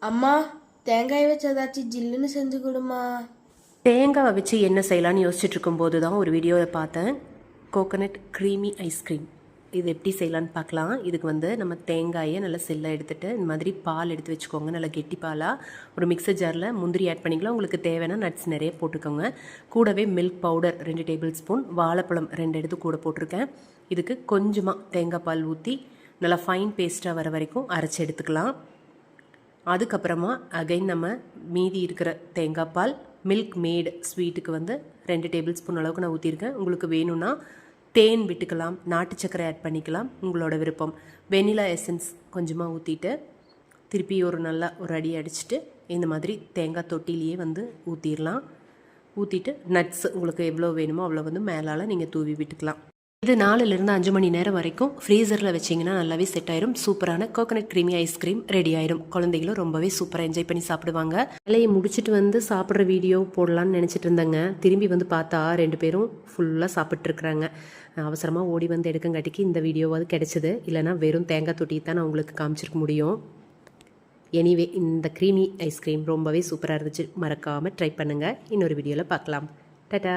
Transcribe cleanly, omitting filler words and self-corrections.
அம்மா, தேங்காய் வச்சு ஏதாச்சும் ஜில்லுன்னு செஞ்சு கொடுமா. தேங்காய் வச்சு என்ன செய்யலான்னு யோசிச்சுட்டு இருக்கும்போது தான் ஒரு வீடியோவை பார்த்தேன். கோகனட் க்ரீமி ஐஸ்கிரீம் இது எப்படி செய்யலான்னு பார்க்கலாம். இதுக்கு நம்ம தேங்காயை நல்லா செல்லை எடுத்துகிட்டு இந்த மாதிரி பால் எடுத்து வச்சுக்கோங்க. நல்லா கெட்டி பாலாக ஒரு மிக்சர் ஜாரில் முந்திரி ஆட் பண்ணிக்கலாம். உங்களுக்கு தேவையான நட்ஸ் நிறைய போட்டுக்கோங்க. கூடவே மில்க் பவுடர் 2 டேபிள் ஸ்பூன், வாழைப்பழம் 2 எடுத்து கூட போட்டிருக்கேன். இதுக்கு கொஞ்சமாக தேங்காய் பால் ஊற்றி நல்லா ஃபைன் பேஸ்ட்டாக வர வரைக்கும் அரைச்சி எடுத்துக்கலாம். அதுக்கப்புறமா அகைன் நம்ம மீதி இருக்கிற தேங்காய் பால், மில்க் மேட் ஸ்வீட்டுக்கு 2 டேபிள் ஸ்பூன் அளவுக்கு நான் ஊற்றிருக்கேன். உங்களுக்கு வேணும்னா தேன் விட்டுக்கலாம், நாட்டு சர்க்கரை ஆட் பண்ணிக்கலாம், உங்களோட விருப்பம். வெனிலா எசன்ஸ் கொஞ்சமாக ஊற்றிட்டு திருப்பி ஒரு அடி அடிச்சுட்டு இந்த மாதிரி தேங்காய் தொட்டிலேயே ஊற்றிடலாம். ஊற்றிட்டு நட்ஸ் உங்களுக்கு எவ்வளோ வேணுமோ அவ்வளோ மேலால் நீங்கள் தூவி விட்டுக்கலாம். இது 4லிருந்து 5 மணி நேரம் வரைக்கும் ஃப்ரீசரில் வச்சிங்கன்னா நல்லாவே செட் ஆயிரும். சூப்பரான கோகனட் க்ரீமி ஐஸ்கிரீம் ரெடி ஆயிரும். குழந்தைகளும் ரொம்பவே சூப்பராக என்ஜாய் பண்ணி சாப்பிடுவாங்க. வேலையை முடிச்சுட்டு சாப்பிட்ற வீடியோ போடலான்னு நினச்சிட்டு இருந்தேங்க. திரும்பி பார்த்தா 2 பேரும் ஃபுல்லாக சாப்பிட்ருக்குறாங்க. அவசரமாக ஓடி எடுக்கங்காட்டிக்கு இந்த வீடியோவாவது கிடச்சிது. இல்லைனா வெறும் தேங்காய் தொட்டி தான் நான் உங்களுக்கு காமிச்சிருக்க முடியும். எனிவே இந்த க்ரீமி ஐஸ்கிரீம் ரொம்பவே சூப்பராக இருந்துச்சு. மறக்காமல் ட்ரை பண்ணுங்கள். இன்னொரு வீடியோவில் பார்க்கலாம். டாடா.